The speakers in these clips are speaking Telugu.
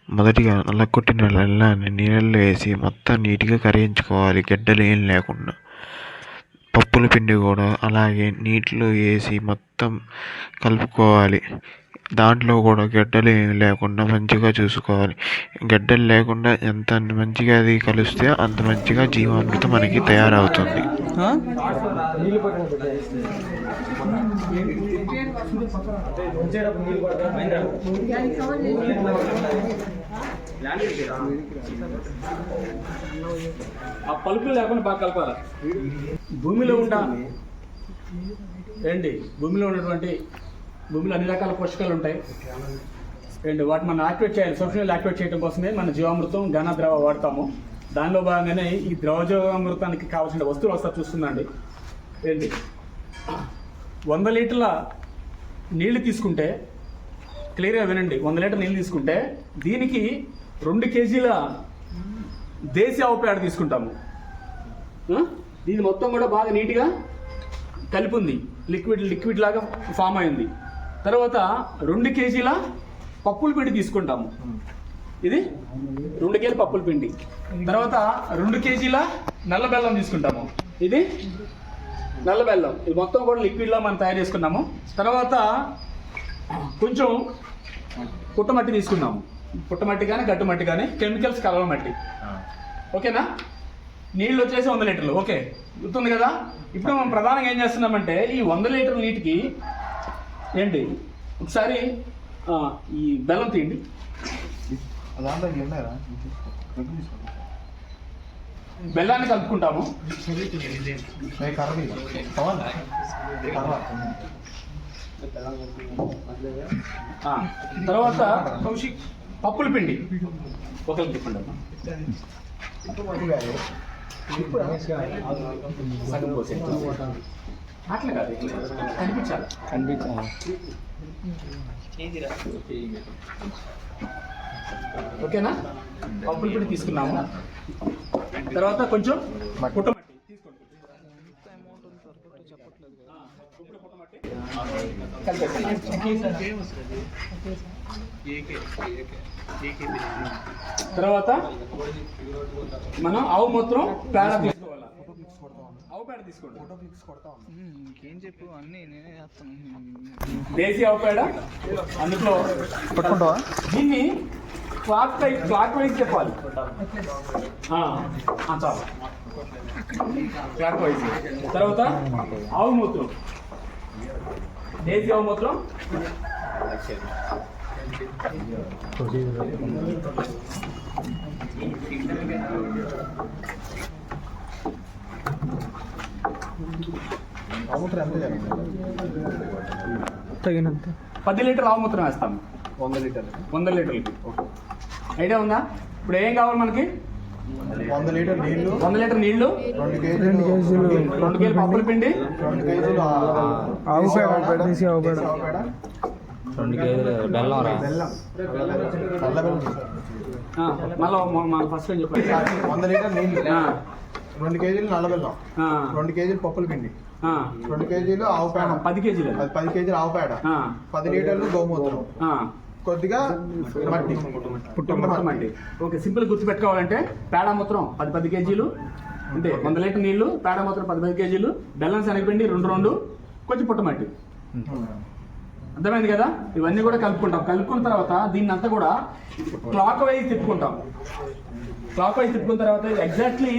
మొదటిగా నల్లగొట్టిన బెల్లాన్ని నీళ్ళల్లో వేసి మొత్తం నీట్గా కరిగించుకోవాలి, గడ్డలు ఏం లేకుండా. పప్పుల పిండి కూడా అలాగే నీటిలో వేసి మొత్తం కలుపుకోవాలి. దాంట్లో కూడా గడ్డలు ఏమి లేకుండా మంచిగా చూసుకోవాలి. గడ్డలు లేకుండా ఎంత మంచిగా అది కలిస్తే అంత మంచిగా జీవామృతం మనకి తయారవుతుంది. ఆ పలుకులు లేకుండా బాగా కలపాలి. భూమిలో భూమిలో అన్ని రకాల పోషకాలు ఉంటాయి అండ్ వాటిని మనం యాక్టివేట్ చేయాలి. సూక్ష్మజీవులు యాక్టివేట్ చేయడం కోసమే మన జీవామృతం ఘన ద్రవ వాడతాము. దానిలో భాగంగానే ఈ ద్రవజీవామృతానికి కావాల్సిన వస్తువులు వస్తా చూస్తుందండి. ఏంటి 100 లీటర్ల నీళ్లు తీసుకుంటే, క్లియర్గా వినండి, 100 లీటర్ నీళ్ళు తీసుకుంటే దీనికి 2 కేజీల దేశీ ఆవు పేడ తీసుకుంటాము. దీన్ని మొత్తం కూడా బాగా నీట్గా కలిపి ఉంది, లిక్విడ్ లాగా ఫామ్ అయింది. తర్వాత 2 కేజీల పప్పుల పిండి తీసుకుంటాము. ఇది 2 కేజీల పప్పుల పిండి. తర్వాత 2 కేజీల నల్ల బెల్లం తీసుకుంటాము. ఇది నల్ల బెల్లం. ఇది మొత్తం కూడా లిక్విడ్లా మనం తయారు చేసుకున్నాము. తర్వాత కొంచెం పుట్టమట్టి తీసుకున్నాము. పుట్టమట్టి కానీ గట్టు మట్టి కానీ కెమికల్స్ కలవ మట్టి. ఓకేనా? నీళ్ళు వచ్చేసి 100 లీటర్లు. ఓకే, గుర్తుంది కదా? ఇప్పుడు మనం ప్రధానంగా ఏం చేస్తున్నామంటే ఈ 100 లీటర్ల నీటికి ఏంటి ఒకసారి ఈ బెల్లం తీయండి. బెల్లాన్ని కలుపుకుంటాము. తర్వాత పప్పుల పిండి ఒకరికి చెప్పండి అమ్మా. అట్లా కాదు, కనిపించాలి. ఓకేనా? పప్పుల పిండి తీసుకున్నాము. తర్వాత కొంచెం పుట్టమట్టి తీసుకోండి. తర్వాత మనం ఆవు మూత్రం పేడ తీసుకోవాలి. ఆవు పేడ తీసుకోండి. దేశీ ఆవు పేడ అందులో పట్టుకుంటావా? దీన్ని క్లాక్ వైజ్ చెప్పాలి. చాలు, క్లాక్ వైజ్. తర్వాత ఆవు మూత్రం, దేశీ ఆవు మూత్రం తగినంత 10 లీటర్ల ఆవు మూత్రం వేస్తాము. 100 లీటర్లకి. ఐడియా ఉందా? ఇప్పుడు ఏం కావాలి మనకి? 100 లీటర్ నీళ్లు, 100 లీటర్ నీళ్లు, 2 కేజీలు పప్పుల పిండి, 2 కేజీలు ఆవు పేడ, 2 కేజీలు బెల్లం. మళ్ళీ ఫస్ట్ ఏం చెప్పాలి? 100 లీటర్ నీళ్లు, 2 కేజీలు నల్ల బెల్లం, 2 కేజీలు పప్పుల పిండి, 2 కేజీలు ఆవు పేడ, 10 కేజీలు 10 కేజీలు ఆవు పేడ, 10 లీటర్లు గోమూత్రం, కొద్దిగా మట్టి, పుట్టమట్టి. ఓకే, సింపుల్ గుర్తుపెట్టుకోవాలంటే పేడ మూత్రం 10 కేజీలు, అంటే 100 లీటర్ నీళ్లు, పేడ మూత్రం 10 కేజీలు, బెల్లం శనగపిండి 2 కొంచెం పుట్టమట్టి. అర్థమైంది కదా? ఇవన్నీ కూడా కలుపుకుంటాం. కలుపుకున్న తర్వాత దీన్ని అంతా కూడా క్లాక్ వైజ్ తిప్పుకుంటాం. క్లాక్ వైజ్ తిప్పుకున్న తర్వాత ఎగ్జాక్ట్లీ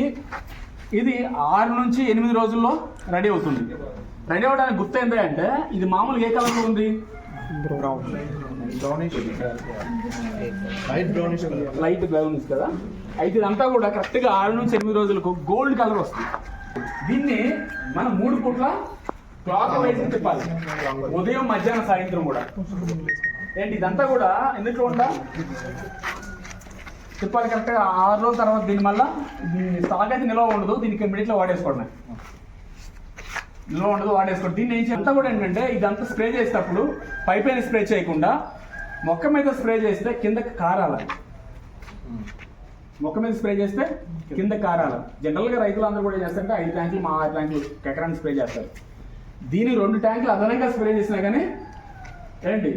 ఇది 6 నుంచి 8 రోజుల్లో రెడీ అవుతుంది. రెడీ అవ్వడానికి గుర్తు ఏంటి అంటే ఇది మామూలుగా ఏ కలర్లో ఉంది? లైట్ బ్రౌనిష్ కదా. అయితే ఇదంతా కూడా కరెక్ట్గా 6 నుంచి 8 రోజులకు గోల్డ్ కలర్ వస్తుంది. దీన్ని మనం 3 పూట్ల క్లాక్ వైజ్ తిప్పాలి, ఉదయం మధ్యాహ్నం సాయంత్రం కూడా. ఏంటి ఇదంతా కూడా ఎందుకు ఉందా తిప్పాలి కరెక్ట్గా 6 రోజుల తర్వాత. దీని వల్ల స్టాక్ అయితే నిల్వ ఉండదు, దీనికి ఇమ్మీడియట్గా వాడేసుకోవడమే. నిల్వ ఉండదు, వాడేసుకోండి. దీన్ని ఏం చేయాలంతా కూడా ఏంటంటే ఇదంతా స్ప్రే చేసేటప్పుడు పైపైన స్ప్రే చేయకుండా మొక్క మీద స్ప్రే చేస్తే కిందకి కారాలి. మొక్క మీద స్ప్రే చేస్తే కింద కారాలి. జనరల్గా రైతులు అందరూ కూడా చేస్తారంటే 5 ట్యాంకులు 6 ట్యాంకులు ఎకరానికి స్ప్రే చేస్తారు. దీని 2 ట్యాంకులు అదనంగా స్ప్రే చేసినా కానీ ఏంటి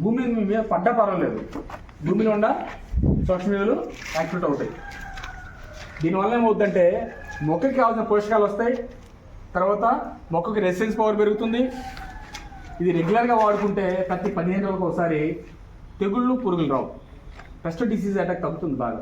భూమి మీద పడ్డా పర్వాలేదు, భూమిలో ఉన్న సూక్ష్మజీవులు యాక్టివేట్ అవుతాయి. దీనివల్ల ఏమవుతుందంటే మొక్కకి కావాల్సిన పోషకాలు వస్తాయి, తర్వాత మొక్కకి రెసిస్టెన్స్ పవర్ పెరుగుతుంది. ఇది రెగ్యులర్గా వాడుకుంటే ప్రతి 15 రోజులకు ఒకసారి తెగుళ్ళు పురుగులు రావు, పెస్ట్ డిసీజ్ అటాక్ తగ్గుతుంది బాగా.